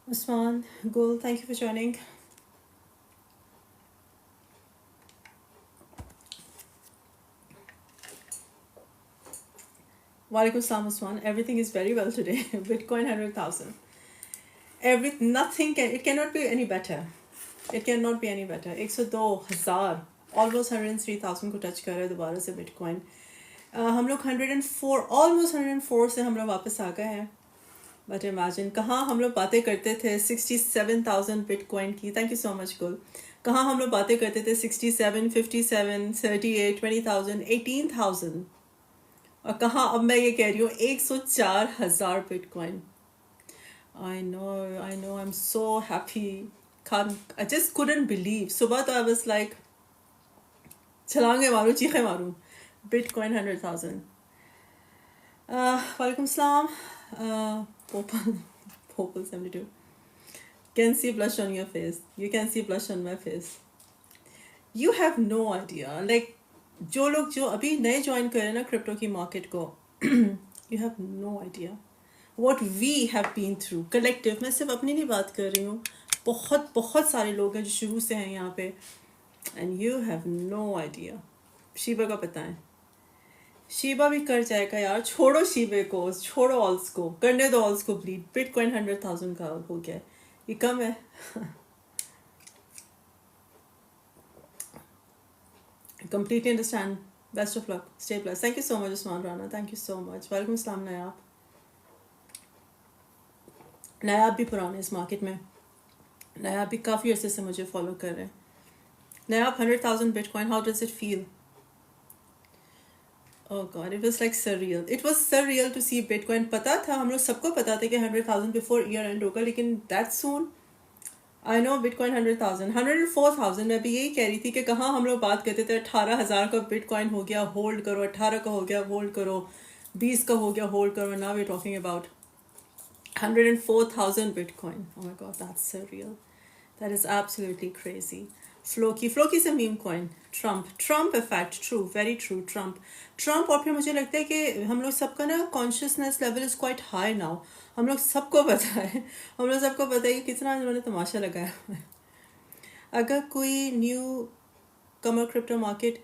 Usman, Gul, thank you for joining. Walaikum salam, Usman. Everything is very well today. Bitcoin 100,000. Nothing can, it cannot be any better. It cannot be any better. 102,000, almost 103,000 को touch कर रहे हैं दोबारा से bitcoin. हम लोग 104, almost 104 से हम लोग वापस आ गए हैं. बट इमेजिन कहाँ हम लोग बातें करते थे 67,000 बिटकॉइन की. थैंक यू सो मच गुल. कहाँ हम लोग बातें करते थे 67, 57, 38, 20,000, 18,000. और कहाँ अब मैं ये कह रही हूँ 104,000 bitcoin. I know, I am so happy. I just couldn't believe. सुबह तो आई वाज लाइक छलांगे मारूं, चीखे मारूं. बिटकॉइन 100,000. वालेकुम सलाम. पोपल पोपल 72. Can see blush on your face. You can see blush on my face. You have no idea. Like जो लोग जो अभी नए ज्वाइन कर रहे हैं ना क्रिप्टो की मार्केट को, you have no idea what we have been through collective. मैं सिर्फ अपनी नहीं बात कर रही हूँ, बहुत बहुत सारे लोग हैं जो शुरू से हैं यहाँ पे. And you have no idea. Shiba का पता है, शीबा भी कर जाएगा यार. छोड़ो शीबे को, छोड़ो ऑल्स को, करने दो ऑल्स को ब्लीड. बिटकॉइन 100,000 का हो गया. ये कम है. Completely understand. Best of luck. Stay blessed. Thank you so much, Usman Rana. Thank you so much. Welcome Islam Nayab. नायाब भी पुराने इस मार्केट में. नायाब भी काफ़ी अर्से से मुझे फॉलो कर रहे हैं. नायाब 100,000 bitcoin. How does it feel? Oh God, it was like surreal. It was surreal to see Bitcoin. पता था, हम लोग सबको पता था कि 100,000 before year end होगा, लेकिन that soon. I know bitcoin 100,000, 104,000. मैं भी यही कह रही थी कि कहाँ हम लोग बात करते थे 18,000 का बिटकॉइन हो गया, होल्ड करो. 18 का हो गया, होल्ड करो. 20 का हो गया, होल्ड करो. Now we are talking about 104,000 Bitcoin. Oh my God, that's surreal. That is absolutely crazy. Floki is a meme coin. Trump effect. True, very true. Trump. और फिर मुझे लगता है कि हम लोग सबका ना consciousness level is quite high now. हम लोग सबको पता है, हम लोग सबको पता है कि कितना इन्होंने तमाशा लगाया है. अगर कोई न्यू कमर क्रिप्टो मार्केट,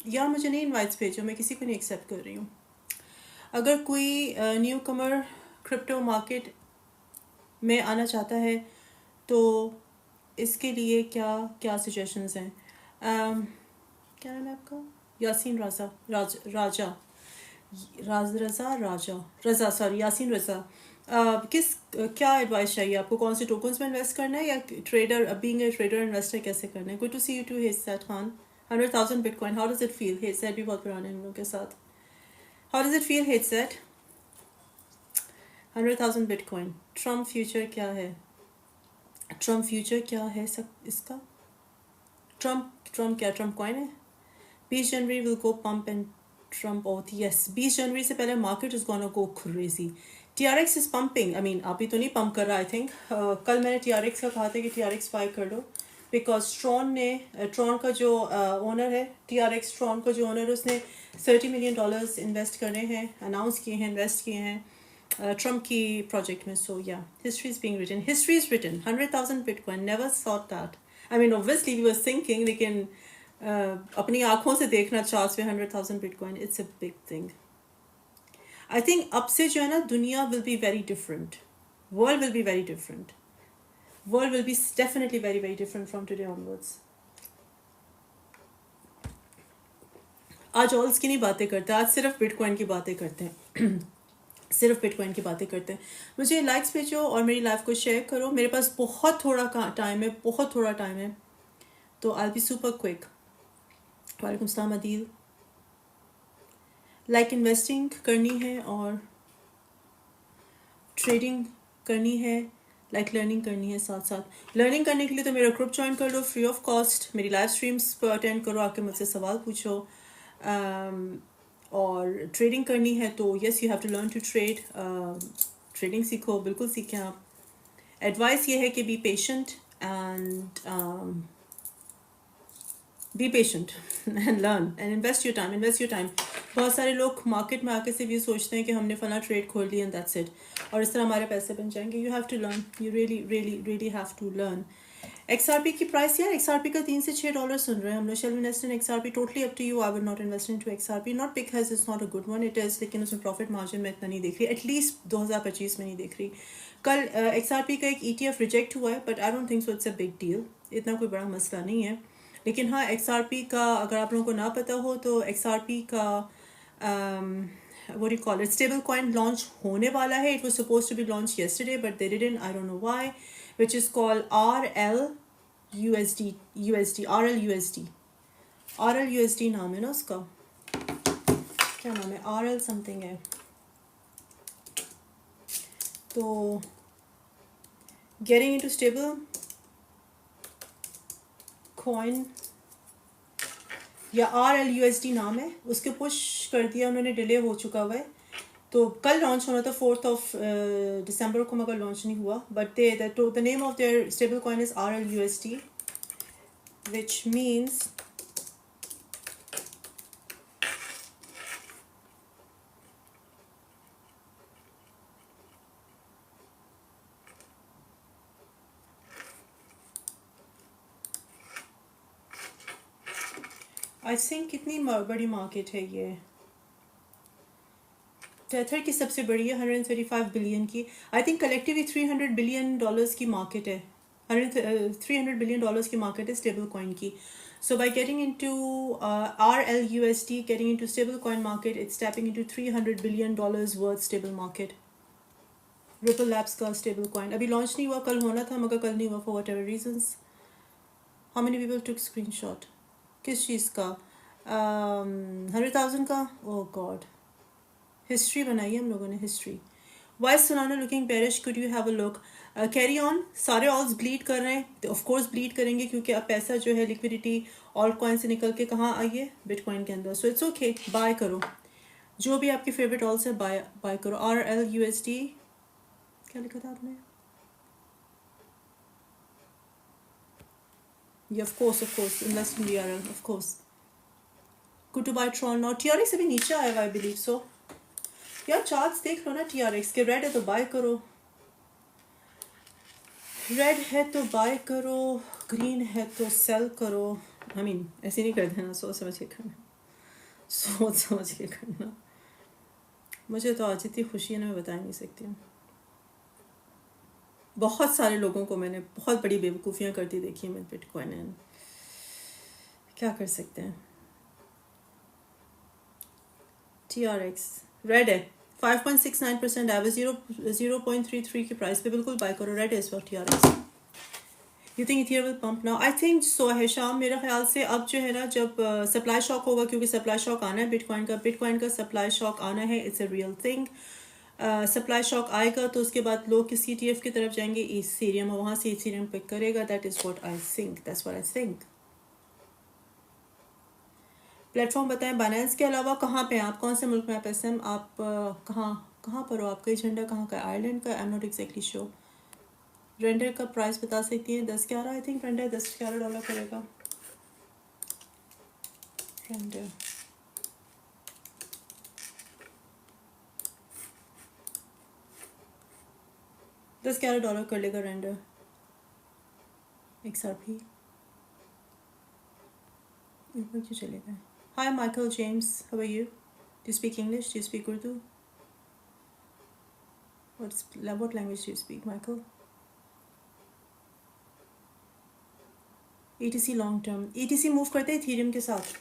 यार मुझे नहीं इनवाइट्स भेजो, मैं किसी को नहीं एक्सेप्ट कर रही हूँ. अगर कोई न्यू कमर क्रिप्टो मार्केट में आना चाहता है तो इसके लिए क्या क्या सजेशंस हैं? क्या नाम है आपका? यासीन रज़ा, सॉरी, यासीन रज़ा. क्या एडवाइस चाहिए आपको? कौन से टोकन्स में इन्वेस्ट करना है या trader, being a trader investor कैसे करना है? Good to see you too हिस्सेट Khan. 100,000 bitcoin. How does it feel? हिस्सेट भी बहुत पुराने हम लोग के साथ. हाउ डज इट फील हिस्सेट? 100,000 बिटकॉइन. ट्रम्प फ्यूचर क्या है? ट्रम्प फ्यूचर क्या है इसका? ट्रम्प क्या ट्रम्प कॉइन है? 20 जनवरी will go pump and Trump out. Yes, 20 जनवरी से पहले market is gonna go crazy. TRX is pumping. I mean अभी तो नहीं पंप कर रहा. आई थिंक कल मैंने TRX का कहा था कि TRX बाय कर लो, बिकॉज ट्रॉन का जो ओनर है, TRX ट्रॉन का जो ओनर है, उसने $30 मिलियन इन्वेस्ट करने हैं, अनाउंस किए हैं, इन्वेस्ट किए हैं ट्रम्प की प्रोजेक्ट में. So yeah, history is being written. History is written. 100,000 Bitcoin. Never thought that. I mean obviously we were thinking, लेकिन अपनी आंखों से देखना चार्ट्स पे 100,000 Bitcoin, it's a big thing. I think अब से जो है ना, दुनिया will be very different. World will be very different. World will be definitely very very different from today onwards. आज ऑल्स की नहीं बातें करते, आज सिर्फ बिटकॉइन की बातें करते हैं. सिर्फ बिटकॉइन की बातें करते हैं. मुझे लाइक्स भेजो और मेरी लाइफ को शेयर करो. मेरे पास बहुत थोड़ा टाइम है, बहुत थोड़ा टाइम है, तो आई बी सुपर क्विक. वालेकुम सलाम अदील. लाइक इन्वेस्टिंग करनी है और ट्रेडिंग करनी है, लाइक लर्निंग करनी है साथ साथ. लर्निंग करने के लिए तो मेरा ग्रुप ज्वाइन कर लो फ्री ऑफ कॉस्ट. मेरी लाइव स्ट्रीम्स पर अटेंड करो, आके मुझसे सवाल पूछो. और ट्रेडिंग करनी है तो yes, you have to learn to trade. Trading सीखो, बिल्कुल सीखें आप. एडवाइस ये है कि be patient and be patient and learn and invest your time. बहुत सारे लोग मार्केट में आके सिर्फ ये सोचते हैं कि हमने फला ट्रेड खोल लिया एंड दैट्स इट, और इस तरह हमारे पैसे बन जाएंगे. You have to learn, you really really really have to learn. XRP की प्राइस यार, XRP का $3 से $6 सुन रहे हैं हम लोग. Shall invest in XRP, totally up to you. I will not invest in to XRP, not because it's not a good one, it is, लेकिन उसमें प्रॉफिट मार्जिन में इतना नहीं देख रही, एटलीस्ट 2025 में नहीं देख रही. कल XRP का एक ETF रिजेक्ट हुआ है, but I don't think so it's a big deal, इतना कोई बड़ा मसला नहीं है. लेकिन हाँ, XRP का अगर आप लोगों को ना पता हो तो XRP का what do you call it, stable coin launch होने वाला है. It was supposed to be launched yesterday but they didn't, I don't know why, which is called RLUSD. RLUSD नाम है ना उसका, क्या नाम है, RL something है. तो getting into stable coin या RLUSD नाम है, उसके पुश कर दिया उन्होंने, डिले हो चुका हुआ है. तो कल लॉन्च होना था 4 दिसंबर को, मगर लॉन्च नहीं हुआ. But the name of their stable coin is RLUSD, which means I think कितनी बड़ी मार्केट है ये. टेथर की सबसे बड़ी है, 135 बिलियन की. आई थिंक कलेक्टिवली $300 बिलियन की मार्केट है. $300 बिलियन की मार्केट है स्टेबल कॉइन की. So by getting into RLUSD, getting into stable coin market, it's tapping into $300 billion worth stable market. Ripple Labs का stable coin अभी launch नहीं हुआ, कल होना था मगर कल नहीं हुआ for whatever reasons. How many people took screenshot? किस चीज़ का? 100,000 का? Oh God. हिस्ट्री बनाई है हम लोगों ने, हिस्ट्री. वाई सोनाना looking bearish, could you have a look. Carry on. सारे ऑल्स ब्लीड कर रहे हैं, ऑफ कोर्स ब्लीड करेंगे क्योंकि अब पैसा जो है लिक्विडिटी ऑल कॉइन से निकल के कहाँ आई है, बिटकॉइन के अंदर. सो इट्स ओके, बाय करो. जो भी आपकी फेवरेट ऑल्स है बाय करो. RLUSD क्या लिखा था आपने? ये of course invest in DRL, of course. Good to buy Tron. और TRX अभी नीचे आएगा आई बिलीव सो. यार चार्ट्स देख लो ना TRX के. रेड है तो बाय करो, रेड है तो बाय करो, ग्रीन है तो सेल करो. आई मीन ऐसे नहीं कर देना, सोच समझ के करना, सोच समझ के करना. मुझे तो आज इतनी खुशी है ना, मैं बता नहीं सकती हूँ. बहुत सारे लोगों को मैंने बहुत बड़ी बेवकूफ़ियाँ करती देखी हैं विद बिटकॉइन, एंड क्या कर सकते हैं. TRX रेड है, 5.69% एवरेज, 0.33 की प्राइस पे बिल्कुल बाय करो. Red is for TRX. You think ether will pump now? I think so है शाम. मेरा ख्याल से अब जो है ना, जब सप्लाई शॉक होगा, क्योंकि सप्लाई शॉक आना है बिटकॉइन का सप्लाई शॉक आना है. It's a real thing. Supply shock आएगा तो उसके बाद लोग किस ETF की तरफ जाएंगे, इथेरियम, और वहाँ से इथेरियम पिक करेगा. That is what I think, that's what I think. Platform बताएं. बाइनेंस के अलावा कहाँ पे हैं आप, कौन से मुल्क में आप SM, आप कहाँ पर हो, आपका एजेंडा कहाँ का है? आयरलैंड का? I am not exactly sure. Render का प्राइस बता सकती हैं? 10-11 आई थिंक रेंडर $10-11 करेगा. रेंडर $10-11 कर लेगा रेंडर. XRP ऊपर क्यों चले गए? Hi Michael James, how are you? Do speak English? Do speak Urdu? what language do you speak, Michael? ETC long term. ETC move करते हैं इथेरियम के साथ.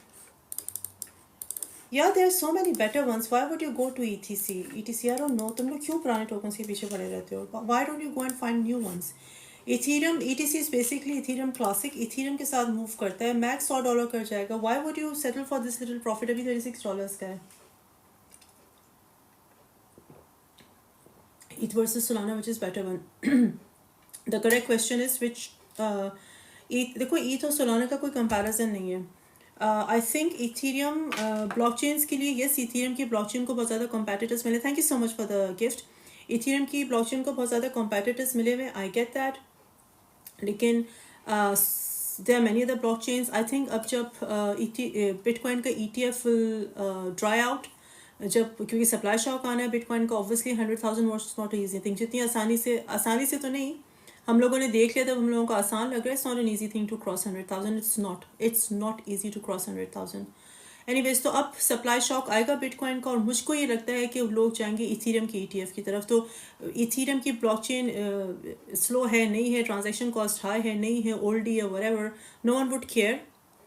Yeah, there are so many better ones. Why would you go to ETC? I don't know. तुम लोग क्यों पुराने tokens के पीछे पड़े रहते हो? Why don't you go and find new ones? Ethereum, ETC is basically Ethereum Classic. Ethereum के साथ मूव करता है. मैक्स $100 कर जाएगा. Why would you settle for this little profit? अभी $36 का है. ETH versus Solana, which is better one? The correct question is which. देखो ETH और Solana का कोई कंपैरिजन नहीं है. आई थिंक इथेरियम ब्लॉकचेन्स के लिए, यस, इथेरियम की ब्लॉकचेन को बहुत ज़्यादा कॉम्पिटिटर्स मिले. Thank you so much for the gift. Ethereum की ब्लॉकचेन को बहुत ज़्यादा कॉम्पिटिटर्स मिले हुए, आई गेट दैट. लेकिन there are many other blockchains. I think अब जब बिटकॉइन का ETF will dry out, जब क्योंकि सप्लाई शॉक आना है बिटकॉइन का, obviously 100,000 watch not easy thing. जितनी आसानी से तो नहीं, हम लोगों ने देख लिया तब हम लोगों को आसान लग रहा है. It's not an easy thing to cross 100,000. It's not easy to cross 100,000. Anyways, तो अब सप्लाई शॉक आएगा बिटकॉइन का, और मुझको ये लगता है कि लोग जाएंगे इथीरियम की ETF की तरफ. तो इथीरियम की ब्लॉकचेन स्लो है नहीं है, ट्रांजैक्शन कॉस्ट हाई है नहीं है, ओल्ड है, whatever, no one would care.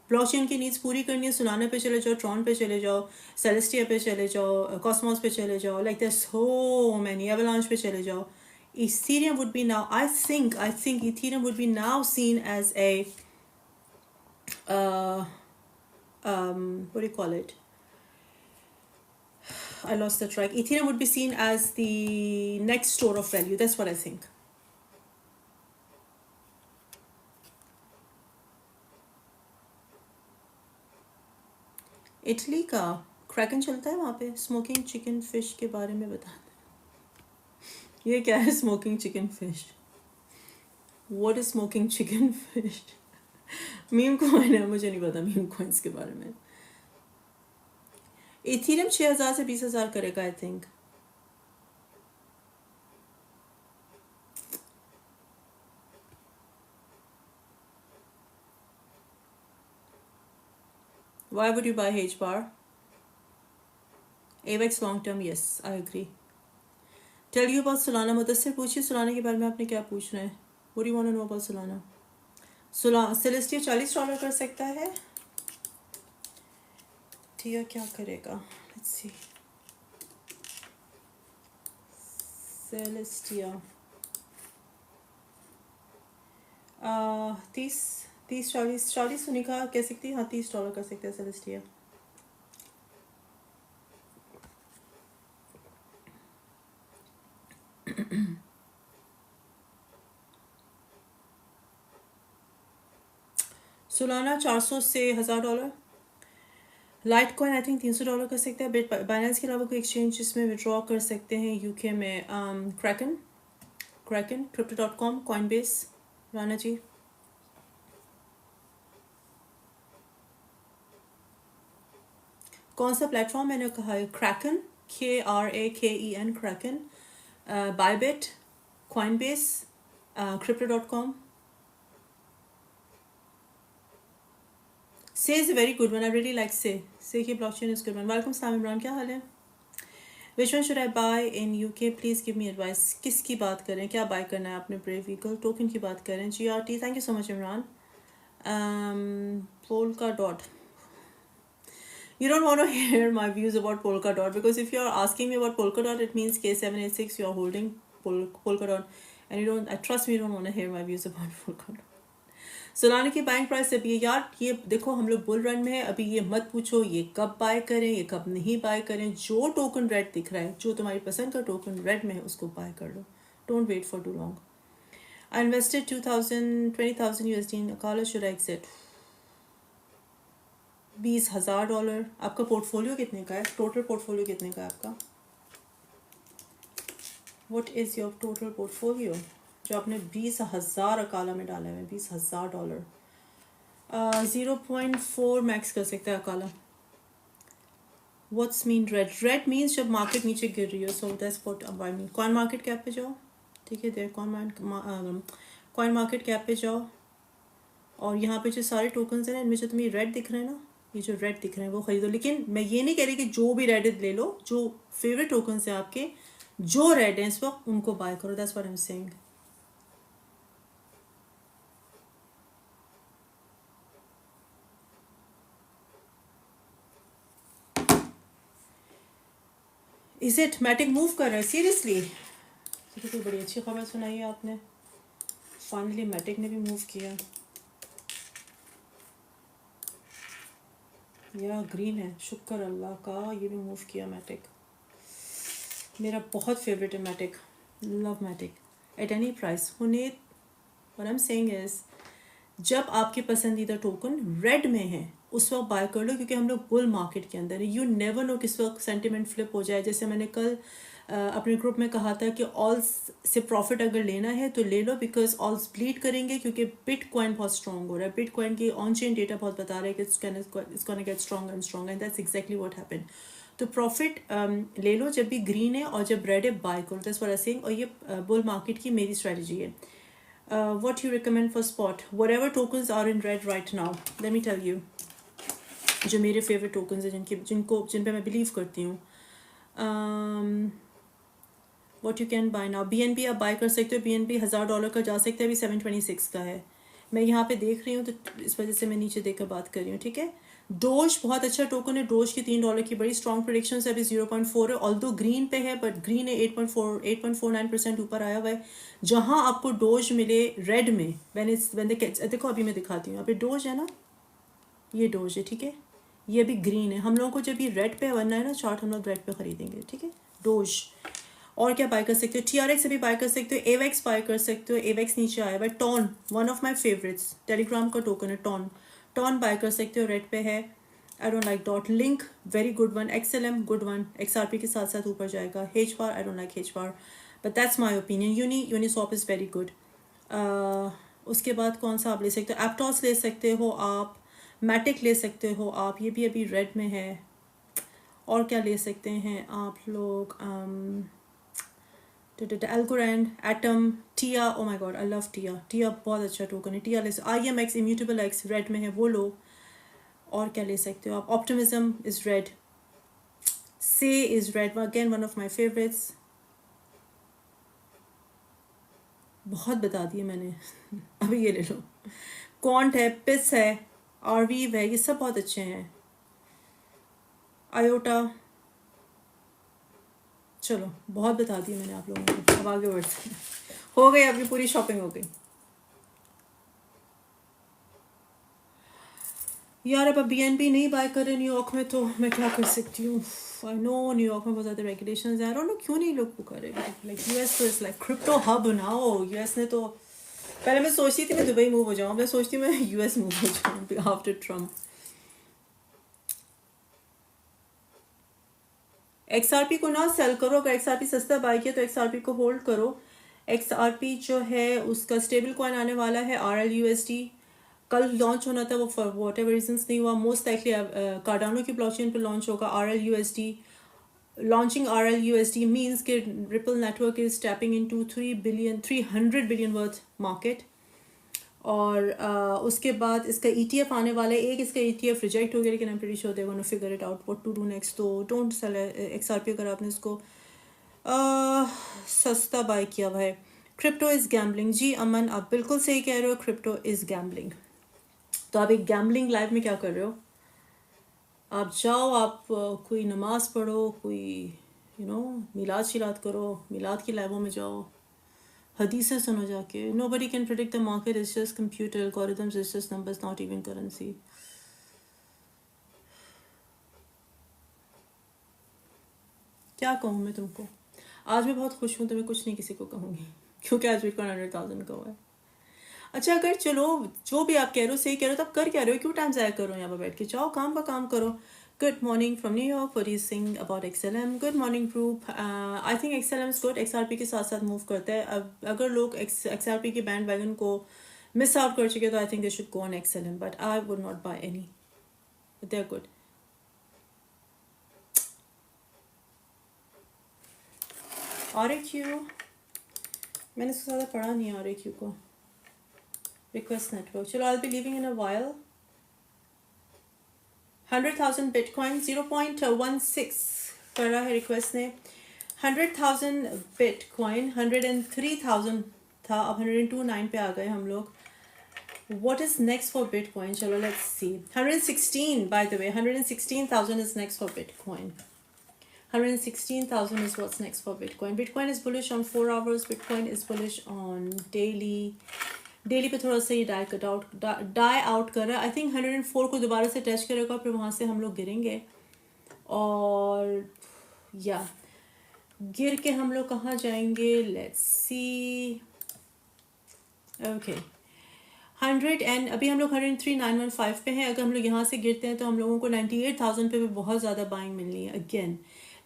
Blockchain की नीड्स पूरी करनी है, सोलाना पे चले जाओ, ट्रॉन पे चले जाओ, सेलेस्टिया पे चले जाओ, कॉस्मोस पे चले जाओ, like there so many, Avalanche पे चले जाओ. Ethereum would be now, I think Ethereum would be now seen as a what do you call it? I lost the track. Ethereum would be seen as the next store of value. That's what I think. Italy का Kraken चलता है वहाँ पे. Smoking chicken fish के बारे में बता. ये क्या है smoking chicken fish? What is smoking chicken fish? Meme coin है, मुझे नहीं पता मीम कॉइन्स के बारे में. इथीरियम 6,000 से 20,000 करेगा I think. Why would you buy H bar? AVAX long term, yes, I agree. Tell you about Solana. Mudassir पूछिए Solana के बारे में, आपने क्या पूछना है? What do you want to know about Solana? Celestia $40 कर सकता है. टिया क्या करेगा? Let's see. Celestia 30-40 सुनी कहा कह सकती है. हाँ, $30 कर सकते हैं Celestia. सोलाना 400 से $1,000. लाइट कॉइन आई थिंक $300 कर सकते हैं. बाइनेंस के अलावा कोई एक्सचेंज जिसमें विड्रॉ कर सकते हैं यूके में? Kraken, crypto.com, Coinbase. राना जी, कौन सा प्लेटफॉर्म मैंने कहा है? Kraken, KRAKEN, Kraken, Bybit, Coinbase, crypto.com. Say is a very good one. I really like Say. Say की blockchain is good one. Welcome Sam Imran, क्या हाल है? Which one should I buy in UK? Please give me advice. किसकी बात करें? क्या buy करना है आपने? Brave Eagle token की बात करें. GRT. Thank you so much Imran. Polkadot. You don't want to hear my views about Polkadot, because if you are asking me about Polkadot, it means K786 you are holding Polkadot, and you don't. Trust me, you don't want to hear my views about Polkadot. Solana की buying price अभी यार, ये देखो हम लोग bull run में है अभी. ये मत पूछो ये कब बाय करें, ये कब नहीं बाय करें. जो टोकन रेड दिख रहा है, जो तुम्हारी पसंद का टोकन रेड में है, उसको बाय कर लो. Don't wait for too long. I invested 20,000 USD in Akala. Should I exit? $20,000. आपका पोर्टफोलियो कितने का है? टोटल पोर्टफोलियो कितने का है आपका? What is your total portfolio जो आपने 20,000 अकाला में डाला है? $20,000. 0.4 मैक्स कर सकता है Akala. What's mean red? Red means जब मार्केट नीचे गिर रही हो. So that's what I mean. Coin market cap पे जाओ, ठीक है, देयर कॉइन मार्केट कैप पे जाओ, और यहाँ पे जो सारे टोकन्स हैं इनमें जो तुम्हें रेड दिख रहे हैं ना, ये जो रेड दिख रहे हैं वो खरीदो. लेकिन मैं ये नहीं कह रही कि जो भी रेड ले लो. जो फेवरेट टोकन्स हैं आपके, जो रेड हैं इस वक्त, उनको बाय करो. That's what I am saying. Is it Matic move कर रहा है? सीरियसली? तो कोई बड़ी अच्छी खबर सुनाई है आपने. फाइनली मैटिक ने भी मूव किया. या ग्रीन है, शुक्र अल्लाह का, ये भी मूव किया मैटिक. मेरा बहुत फेवरेट है Matic. Love Matic at any price. हुनेत, what I am saying is, जब आपके पसंदीदा टोकन रेड में है उस वक्त बाय कर लो, क्योंकि हम लोग बुल मार्केट के अंदर है. यू नेवर नो किस वक्त सेंटिमेंट फ्लिप हो जाए. जैसे मैंने कल अपने ग्रुप में कहा था कि ऑल्स से प्रॉफिट अगर लेना है तो ले लो, बिकॉज ऑल्स ब्लीड करेंगे, क्योंकि बिटकॉइन बहुत स्ट्रॉन्ग हो रहा है. बिटकॉइन की ऑन चेन डेटा बहुत बता रहा है कि it's gonna get stronger and stronger, and that's exactly what happened. तो प्रॉफिट ले लो जब भी ग्रीन है, और जब रेड है बाय करो. That's what I am saying. और ये बुल मार्केट की मेरी स्ट्रेटजी है. What you recommend for spot? Whatever tokens are in red right now, let me tell you. जो मेरे फेवरेट टोकन्स हैं, जिन पे मैं बिलीव करती हूँ. What you can buy now. BNB आप बाय कर सकते हो. BNB $1000 का जा सकता है, अभी 726 का है. मैं यहाँ पे देख रही हूँ, तो इस वजह से मैं नीचे देखकर बात कर रही हूँ. ठीक है. डोज बहुत अच्छा टोकन है. डोज की $3 की बड़ी स्ट्रॉन्ग प्रोडिक्शन है. अभी 0.4 है, ऑल्दो ग्रीन पे है, बट ग्रीन है 8.49% ऊपर आया हुआ है. जहाँ आपको डोज मिले रेड में, देखो अभी मैं दिखाती हूँ. अभी डोज है ना, ये डोज है. ठीक है. ये अभी ग्रीन है. हम लोगों को जब ये रेड पे बनना है ना चार्ट, हम लोग रेड पे खरीदेंगे. ठीक है. डोज. और क्या बाय कर सकते हो. TRX अभी बाय कर सकते हो. AVAX बाय कर सकते हो. AVAX नीचे आया हुआ है. Ton, one of my favourites, Telegram का टोकन है टॉन. टॉन बाय कर सकते हो, रेड पे है. I don't like Dot. Link very good one. XLM good one. XRP के साथ साथ ऊपर जाएगा. HBAR I don't like HBAR, but that's my opinion. Uniswap is very good. उसके बाद कौन सा आप ले सकते हो. एप्टॉस ले सकते हो आप. मैटिक ले सकते हो आप, ये भी अभी रेड में है. और क्या ले सकते हैं आप लोग. Algorand, Atom, Tia. Oh my god, I love Tia. Tia बहुत अच्छा टोकन है. टिया ले. IMX, इम्यूटेबल एक्स रेड में है, वो लो. और क्या ले सकते हो आप. Optimism is red. Sei is red, again one of my favourites. बहुत बता दिए मैंने. अभी ये ले लो. क्वांट है, पिस है, आरवीव है, ये सब बहुत अच्छे हैं. आयोटा. चलो बहुत बता दिए मैंने आप लोगों को. अब आगे बढ़ते हैं. हो गई आपकी पूरी शॉपिंग हो गई यार. अब BNB नहीं बाय कर रहे न्यूयॉर्क में, तो मैं क्या कर सकती हूँ. आई नो न्यूयॉर्क में बहुत ज़्यादा रेगुलेशंस हैं. आई डोंट नो क्यों नहीं लोग वो कर रहे. लाइक US तो is like crypto hub now. US ने तो, पहले मैं सोचती थी मैं दुबई मूव हो जाऊँ, मैं सोचती हूँ मैं US मूव हो जाऊँ आफ्टर ट्रम्प. XRP को ना सेल करो. अगर XRP सस्ता बाय किया तो XRP को होल्ड करो. XRP जो है उसका स्टेबल कॉइन आने वाला है, RLUSD. कल लॉन्च होना था, वो फॉर वॉट एवर रीजन्स नहीं हुआ. मोस्ट लाइकली कार्डानो की ब्लॉकचेन पे लॉन्च होगा RLUSD. लॉन्चिंग RLUSD मीन्स कि ripple network is tapping into 300 billion worth market. और उसके बाद इसका ETF आने वाला है. एक इसका ETF रिजेक्ट हो गया, लेकिन I am pretty sure they gonna figure it out what to do next. तो डोंट सेल XRP अगर आपने इसको सस्ता बाय किया हुआ है. Crypto is gambling. जी अमन, आप बिल्कुल सही कह रहे हो. Crypto is gambling. तो आप एक गैम्बलिंग लाइफ में क्या कर रहे हो. आप जाओ, आप कोई नमाज पढ़ो, कोई मिलाद शिलाद करो, मिलाद की लाइवों में जाओ, हदीसें सुनो जाके. Nobody can predict the market. It's just computer algorithms. It's just numbers, not even currency. क्या कहूँ मैं तुमको. आज मैं बहुत खुश हूँ, तो मैं कुछ नहीं किसी को कहूँगी, क्योंकि आज बिटकॉइन 100,000 का हुआ है. अच्छा, अगर चलो जो भी आप कह रहे हो सही कह रहे हो, तब कर क्या रहे हो. क्यों टाइम ज़ाया करो यहाँ पर बैठ के. जाओ काम का काम करो. Good morning from New York. What is sing about XLM. Good morning group. I think XLM is good. XRP के साथ साथ मूव करता है. अब अगर लोग XRP के बैंड वैगन को मिस आउट कर चुके, तो I think they should go on XLM, but I would not buy any. They are good. RAQ मैंने इससे ज़्यादा पढ़ा नहीं है. RAQ को रिक्वेस्ट नेटवर्क. चलो, I will be living in a while. 100,000 bitcoin. 0.16 कर रहा है रिक्वेस्ट ने. 100,000 बिटकॉइन. 103,000 था, अब 102.9 पे आ गए हम लोग. What is next for Bitcoin? चलो let's see. 116, by the way, 116,000 is next for Bitcoin. 116,000 is what's next for Bitcoin. Bitcoin is bullish on 4 hours. Bitcoin is bullish on daily. Daily पे थोड़ा सा ये डाई आउट कर रहा है. I think 104 को दोबारा से टच करेगा, फिर वहाँ से हम लोग गिरेंगे. और या गिर के हम लोग कहाँ जाएंगे. Let's see. ओके, 100 एंड अभी हम लोग 103,915 पे हैं. अगर हम लोग यहाँ से गिरते हैं तो हम लोगों को 98,000 पे भी बहुत ज़्यादा बाइंग मिलनी है. अगेन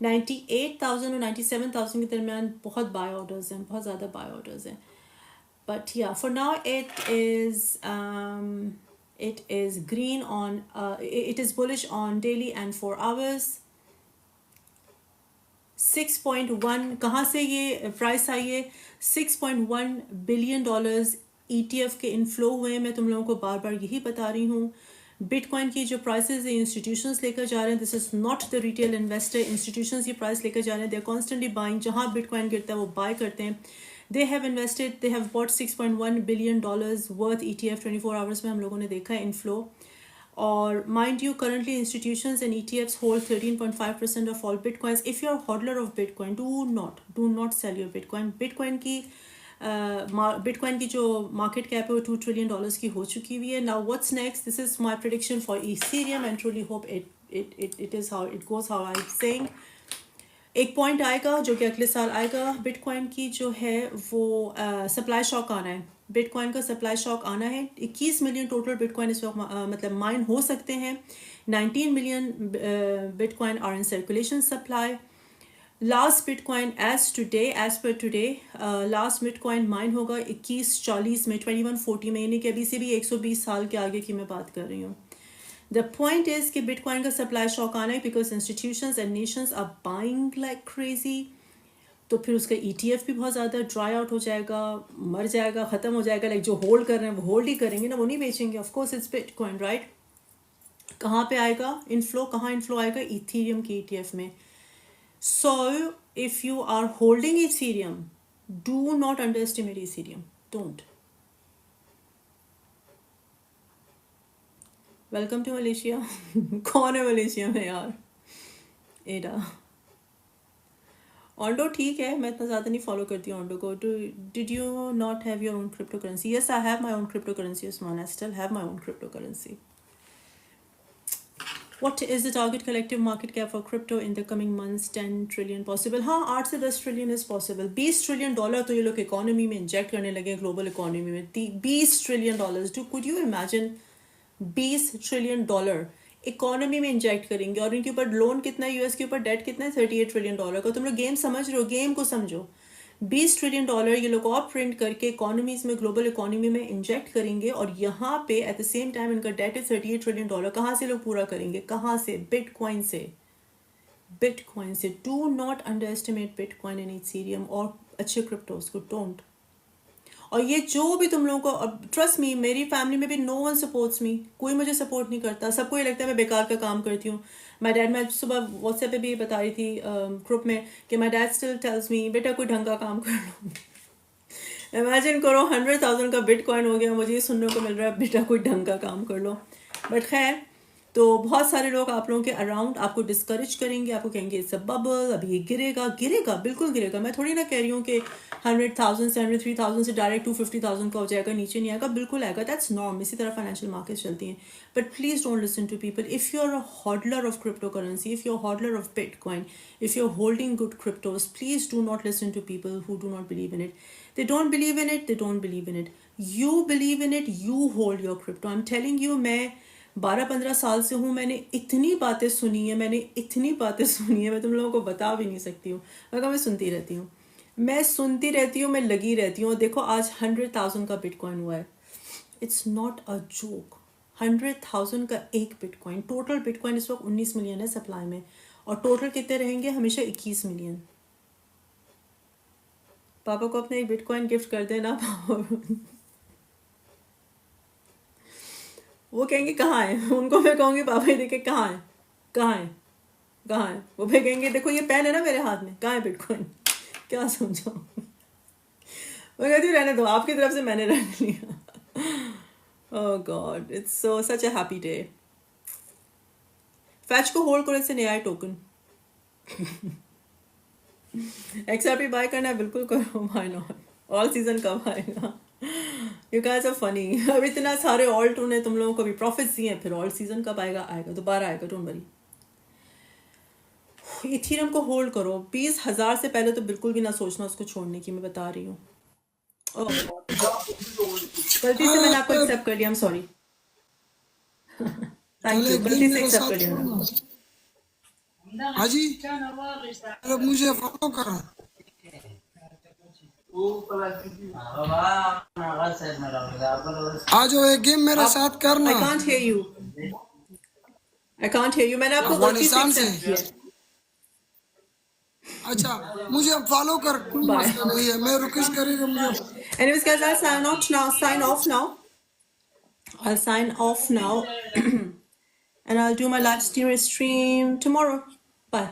98,000 और 97,000 के दरमियान बहुत बाय ऑर्डर्स हैं, बहुत ज़्यादा बाय ऑर्डर्स हैं. But yeah, for now it is green on it is bullish on daily and 4 hours. 6.1 कहाँ से ये प्राइस आई है? 6.1 बिलियन डॉलर्स ETF के इनफ्लो हुए हैं. मैं तुम लोगों को बार बार यही बता रही हूँ. बिटकॉइन की जो प्राइसेस है इंस्टीट्यूशंस लेकर जा रहे हैं. This is not the retail investor. Institutions ये प्राइस लेकर जा रहे हैं. They are constantly buying. जहाँ बिटकॉइन गिरता है वो बाय करते हैं. They have invested, they have bought 6.1 billion dollars worth ETF 24 hours में हम लोगों ने देखा है इनफ्लो. और mind you, currently institutions and ETFs hold 13.5% of all bitcoins. If you're a hodler of bitcoin, do not sell your bitcoin. Bitcoin की जो market cap है वो $2 ट्रिलियन की हो चुकी हुई है. Now what's next? This is my prediction for Ethereum and truly hope it is how it goes, how I am saying. एक पॉइंट आएगा जो कि अगले साल आएगा. बिटकॉइन की जो है वो सप्लाई शॉक आना है. बिटकॉइन का सप्लाई शॉक आना है. 21 मिलियन टोटल बिटकॉइन इस वक्त मतलब माइन हो सकते हैं. 19 million bitcoin are in circulation supply. Last bitcoin as per today last bitcoin mine होगा 2140 में, 2140 में, यानी कि अभी से भी 120 साल के आगे की मैं बात कर रही हूँ. द पॉइंट इज कि बिटकॉइन का सप्लाई शॉक आना है because institutions and nations are buying like crazy. तो फिर उसका ETF भी बहुत ज़्यादा ड्राई आउट हो जाएगा, मर जाएगा, ख़त्म हो जाएगा. लाइक जो होल्ड कर रहे हैं वो होल्ड ही करेंगे ना, वो नहीं बेचेंगे. Of course it's bitcoin, right. कहाँ पे आएगा इनफ्लो? कहाँ इनफ्लो आएगा? इथेरियम की ETF में. So if you are holding Ethereum, do not underestimate Ethereum. Don't. Welcome to Malaysia. कौन है मलेशिया में यार? एडा. ऑन्डो ठीक है, मैं इतना ज़्यादा नहीं फॉलो करती हूँ ऑन्डो को. Did you not have your own cryptocurrency? Yes, I have my own cryptocurrency, Usman. I still have my own cryptocurrency. What is the target collective market cap for crypto in the coming months? 10 trillion possible? हाँ, 8 से 10 trillion is possible. 20 trillion dollar तो ये लोग economy में inject करने लगे, global economy में. 20 trillion dollars. Could you imagine? 20 trillion dollar economy में इंजेक्ट करेंगे. और इनके ऊपर लोन कितना है? यूएस के ऊपर डेट कितना है? 38 ट्रिलियन डॉलर का. तुम लोग गेम समझ रहे हो? गेम को समझो. 20 ट्रिलियन डॉलर ये लोग और प्रिंट करके इकोनॉमीज में, ग्लोबल इकोनॉमी में इंजेक्ट करेंगे. और यहाँ पे एट द सेम टाइम इनका डेट है 38 ट्रिलियन डॉलर. कहाँ से लोग पूरा करेंगे? कहाँ से? बिटकॉइन से. बिटकॉइन से. Do not under estimate bitcoin and Ethereum और अच्छे क्रिप्टोज को. डोंट. और ये जो भी तुम लोगों को, ट्रस्ट मी, मेरी फैमिली में भी नो वन सपोर्ट्स मी. कोई मुझे सपोर्ट नहीं करता. सबको ये लगता है मैं बेकार का काम करती हूँ. माई डैड, मैं सुबह व्हाट्सएप पे भी बता रही थी ग्रुप में कि my dad still tells me, बेटा कोई ढंग का काम कर लो. इमेजिन करो 100,000 का बिटकॉइन हो गया, मुझे ये सुनने को मिल रहा है बेटा कोई ढंग का काम कर लो. बट खैर, तो बहुत सारे लोग आप लोगों के अराउंड आपको डिस्करेज करेंगे, आपको कहेंगे इट्स अ बबल, अभी ये गिरेगा. गिरेगा, बिल्कुल गिरेगा. मैं थोड़ी ना कह रही हूँ कि 100,000 से 103,000 से डायरेक्ट 250,000 का हो जाएगा, नीचे नहीं आएगा. बिल्कुल आएगा. That's norm. इसी तरह फाइनेंशियल मार्केट्स चलती हैं. But please don't listen to people. If you are a hodler of cryptocurrency, if you are hodler of bitcoin, if you are holding good cryptos, please do not listen to people who do not believe in it. They don't believe in it, they don't believe in it. You believe in it, you hold your crypto. I'm telling you, मैं 12-15 साल से हूँ. मैंने इतनी बातें सुनी है, मैं तुम लोगों को बता भी नहीं सकती हूँ. मगर मैं सुनती रहती हूँ, मैं लगी रहती हूँ. देखो आज 100,000 का बिटकॉइन हुआ है. It's not a joke. 100,000 का एक बिटकॉइन. टोटल बिटकॉइन इस वक्त 19 मिलियन है सप्लाई में. और टोटल कितने रहेंगे? हमेशा 21 मिलियन. पापा को अपने एक बिटकॉइन गिफ्ट कर देना. वो कहेंगे कहाँ है? उनको मैं कहूँगी पापा ये देखे कहाँ है. वो फिर कहेंगे देखो ये पेन है ना मेरे हाथ में, कहाँ है बिटकॉइन? क्या समझाऊँ? मैं कहती हूँ रहने दो, आपकी तरफ से मैंने रख लिया. Oh god, it's such a happy day. Fetch को होल्ड करो, इससे नया टोकन. XRP बाय करना है बिल्कुल करो. Why not? ऑल सीजन कब आएगा? You guys are funny. अब इतना सारे ऑल्ट ने तुम लोगों को भी प्रॉफिट्स दिए हैं, फिर ऑल सीजन कब आएगा? दोबारा आएगा. Don't worry. इथेरियम को होल्ड करो. 20,000 से पहले तो बिल्कुल भी ना सोचना उसको छोड़ने की, मैं बता रही हूँ. गलती से मैंने आपको एक्सेप्ट कर लिया. I am sorry. Thank you. गलती से एक्सेप्ट कर लिया. हाँ जी, अरे मुझे फॉलो करो। आ जाओ, एक गेम मेरे साथ करना। I can't hear you. I can't hear you. मैंने आपको गलती से अफगानिस्तान से। accept किया. अच्छा, मुझे फॉलो कर, कोई Bye. मसला नहीं है, मैं रिक्वेस्ट करेगा मुझे। Anyways, guys, I'll sign out now. Sign off now. I'll sign off now. And I'll do my live stream tomorrow. Bye.